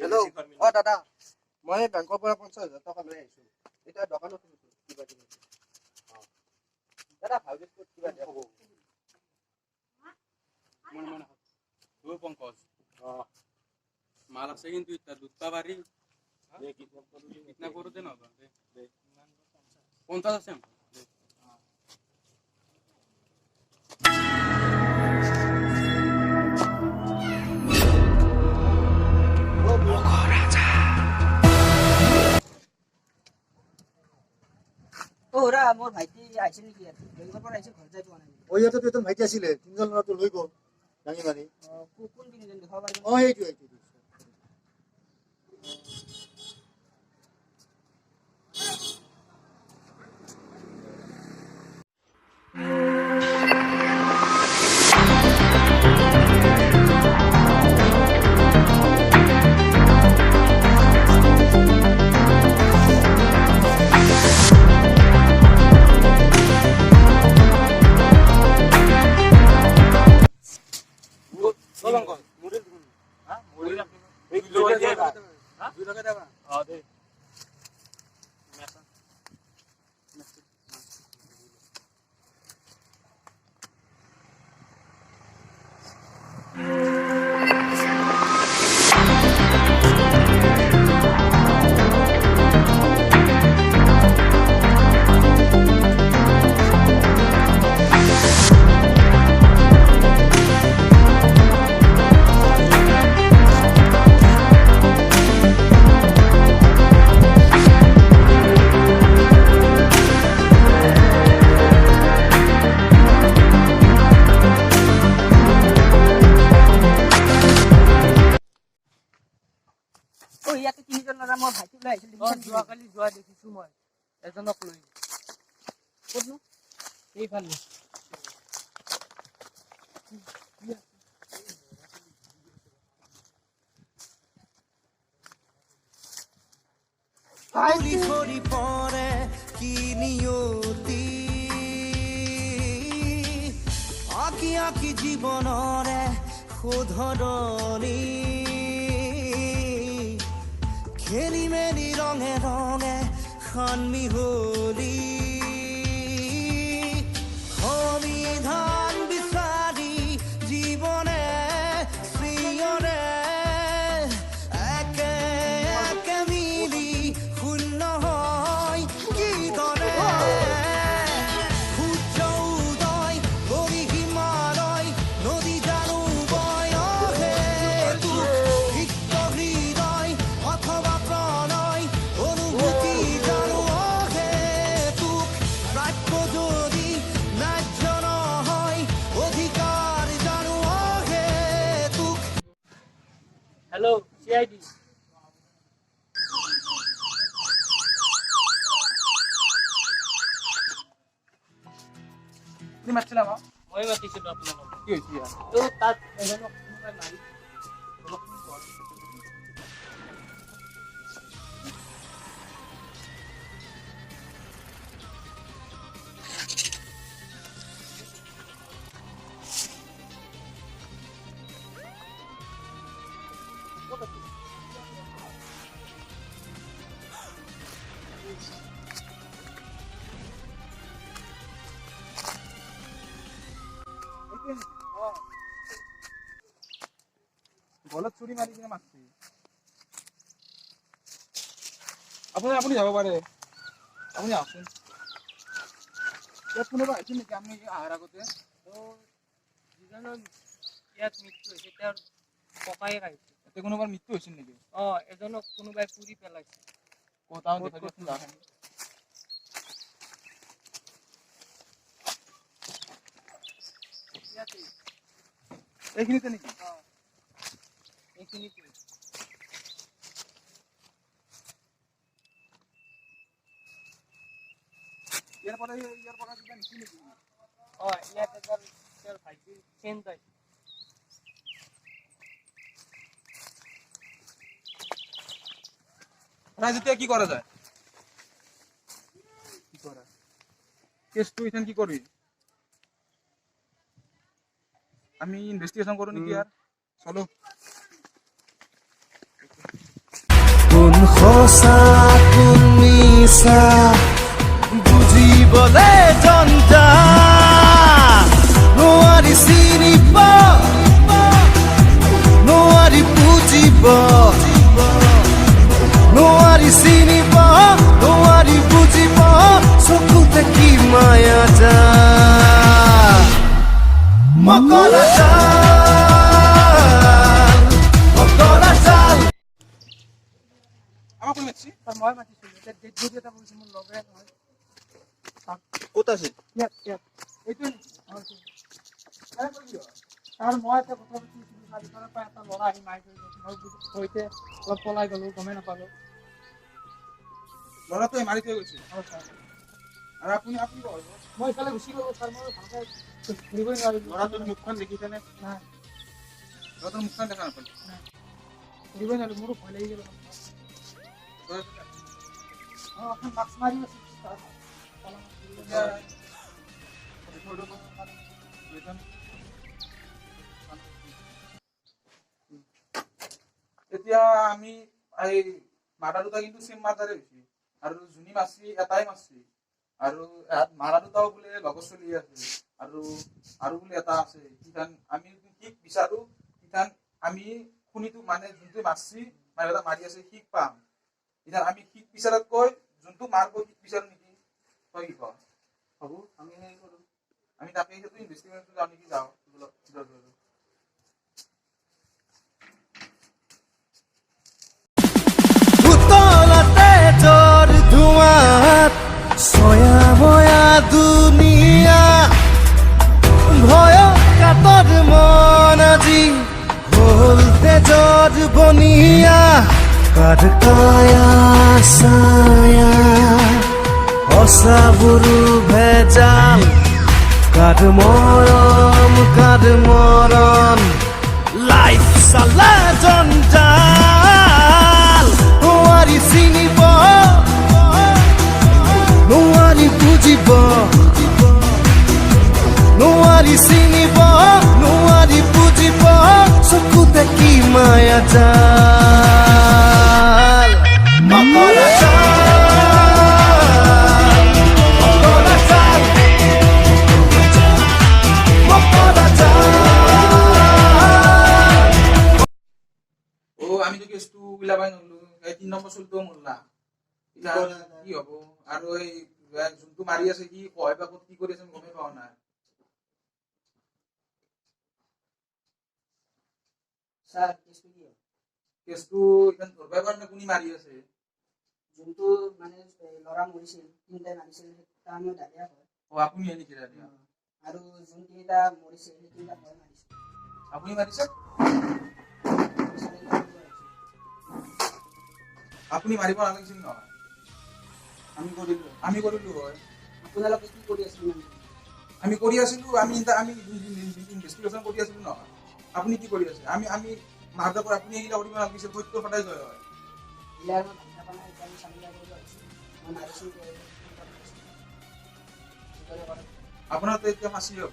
hello' অ দাদা মই বেংকৰ পৰা 50,000 টকা লৈ আহিছো এতিয়া দোকানত কিবা কিবি দাদা ভাল বিস্কুট কিবা দিয়া হ'ব দুই পঙ্কজ মাল আছে কিন্তু এটা দুটা বাড়ি কিতনা করতে না 50 আছে ওরা মোর ভাইটি আইছে নেকি ইয়াত বেংকৰ পৰা আইছে ঘৰ যাই পোৱা নাই ও ইয়াতে তো এজন ভাইটি আছিলে তিনজন ল'ৰাটো লৈ গ'ল দাঙি মাৰি কোন তিনিজন দেখাব পাৰিব এইটো ও ইয়াতে তিনিজন ল'ৰা মোৰ ভাইটি লৈ আহিছিল যোৱাকালি যোৱা দেখিছো মই এজনক লৈ ক'তনো এইফালে ঝৰি পৰে কি নিয়তি আঁকি আঁকি জীৱনৰে শুধৰণি খেলি মেলি ৰঙে ৰঙে সন্মিহলি সমিধান বিচাৰি জীৱনে চিঞৰে একে একে মিলি শূন্য হয় গীতৰে সূৰ্য উদয় কৰি হিমালয় নদী জানো বয় সিক্ত হৃদয় অথবা প্ৰণয় অনুভূতি জানো তোক প্ৰাপ্য যদি ন্যায্য নহয় অধিকাৰ জানো তোক হেল্ল' CID তুমি মাতিছিলা মোক মই মাতিছিলো আপোনালোকক কি হৈছে ইয়াৰ তো তাত এজনক কোনোবাই মাৰি গলত চুৰি মাৰি কিনে মাৰছি আপুনি যাব পাৰে আপুনি আহকচোন ইয়াত কোনোবা আহিছিল নেকি আমি অহাৰ আগতে তো যিজনৰ ইয়াত মৃত্যু হৈছে তেওঁৰ ককায়েক আহিছে ইয়াতে কোনোবাৰ মৃত্যু হৈছিল নেকি এজনক কোনোবাই পুৰি পেলাইছে ক'ত দেখা দিয়কচোন যাওঁ ইয়াতে এইখিনিতে নেকি এইখিনিতে ইয়াৰ পৰা কিবা নিছি নেকি ইয়াত এজন তেওঁৰ ভাইটিৰ চেইন পাইছে ৰাইজ এতিয়া কি কৰা যায় কি কৰা কেছটো ইথান কি কৰবি আমি ইনভেস্টিগেশন কৰো নাকি আৰ চলো কোন সঁচা কোন মিছা বুজিবলে জঞ্জা নোৱাৰি চিনিব নোৱাৰি বুজিব নোৱাৰি চিনিব নোৱাৰি বুজিব চকুতে কি মায়া যা মকৰা জাল মকৰা জাল আমাক কোনে মাতিছে তাৰ মই মাতিছিলোঁ এতিয়া ডেড বডি এটা বহিছে মোৰ লগে নহয় ক'ত আছে ইয়াত এইটোৱে নেকি তাৰ মই এটা কথা পাতিছিলোঁ চাৰিফালৰ পৰা এটা ল'ৰা আহি মাৰি থৈ গৈছে মই সৈতে অলপ পলাই গ'লোঁ গমেই নাপালোঁ ল'ৰাটোৱে মাৰি থৈ গৈছে আৰু ছাৰ আৰু আপুনি আপুনি ক'ব মই ইফালে গুচি গ'লোঁ ছাৰ মই ভালকৈ ঘূৰিবই নোৱাৰিলোঁ ল'ৰাটোৰ মুখখন দেখিছেনে নাই ল'ৰাটোৰ মুখখন দেখা নাপালে ঘূৰিবই নোৱাৰিলোঁ মোৰো ভয় লাগি গ'ল অঁ আপুনি মাস্ক মাৰি আছে ছাৰ এতিয়া আমি এই মাৰা দুটা কিন্তু চেম মাৰ্ডাৰে হৈছে আৰু যোনী মাৰছি এটাই মাৰছি আৰু মাৰা দুটাও বোলে লগত চলি আছে আৰু বোলে এটা আছে কিঠান আমি শিক বিচাৰো কিঠান আমি শুনিতো মানে যোনটো মাৰছি এটা মাৰি আছে শিক পাম এতিয়া আমি শিক বিচাৰতকৈ যোনটো মাৰব শিক বিচাৰো নেকি তই কি কওঁ হ'ব আমি সেই কৰো আমি তাকে সেইটো ইনভেষ্টিগেশ্যন যাওঁ নেকি যাওঁ ভূতলতে জ্বৰ ধোঁৱাত ছয়াময়া দুনিয়া ভয় কাতত মন আজি হ'ল তেজত বনিয়া কাঠকায়া ছায়া সঁচাবোৰো ভেজাল কাঠ মৰম লাইফ চালা জঞ্জাল নোৱাৰি চিনিব নোৱাৰি বুজিব নোৱাৰি চিনিব নোৱাৰি বুজিব চকুতে কি মায়া জাল মকৰা জাল মকৰা জাল মকৰা জাল আমিতো কেছটো উলাবাই নলো এই 3 নম্বৰ চলটো মৰলা এতিয়া কি হ'ব আৰু এই যোনটো মাৰি আছে কি কয় বা কি কৰি আছে গমে পাও নাই স্যাৰ কেসটো কি কেছটো ইমান ধৰবাই পাৰ না কোনি মাৰি আছে যোনটো মানে লৰা মৰিছিল তিনিটা মাৰিছিল সেইটো আমি দাদিয়া হয় আপুনি এনে কিৰা দিয়া আৰু যোন তিনিটা মৰিছিল সেই তিনিটা মই মাৰিছিল আপুনি মাৰিছে আপুনি মাৰিব নালাগিছিল নহয় আমি কৰিলো হয় আপোনালোকে কি কৰি আছিল আমি কৰি আছিলো আমি ইনভেষ্টিগেশ্যন কৰি আছিলো নহয় আপুনি কি কৰি আছে আমি মাৰদাৰ পৰা আপুনি এইগিলা কৰিব নালাগিছিল সত্য সদায় জয় হয় ইলাৰ মই ভাবনা পানা আমি সামনে যাব আহিছো মই মাৰিছো আপোনাৰ তো এতিয়া মাছি হ'ব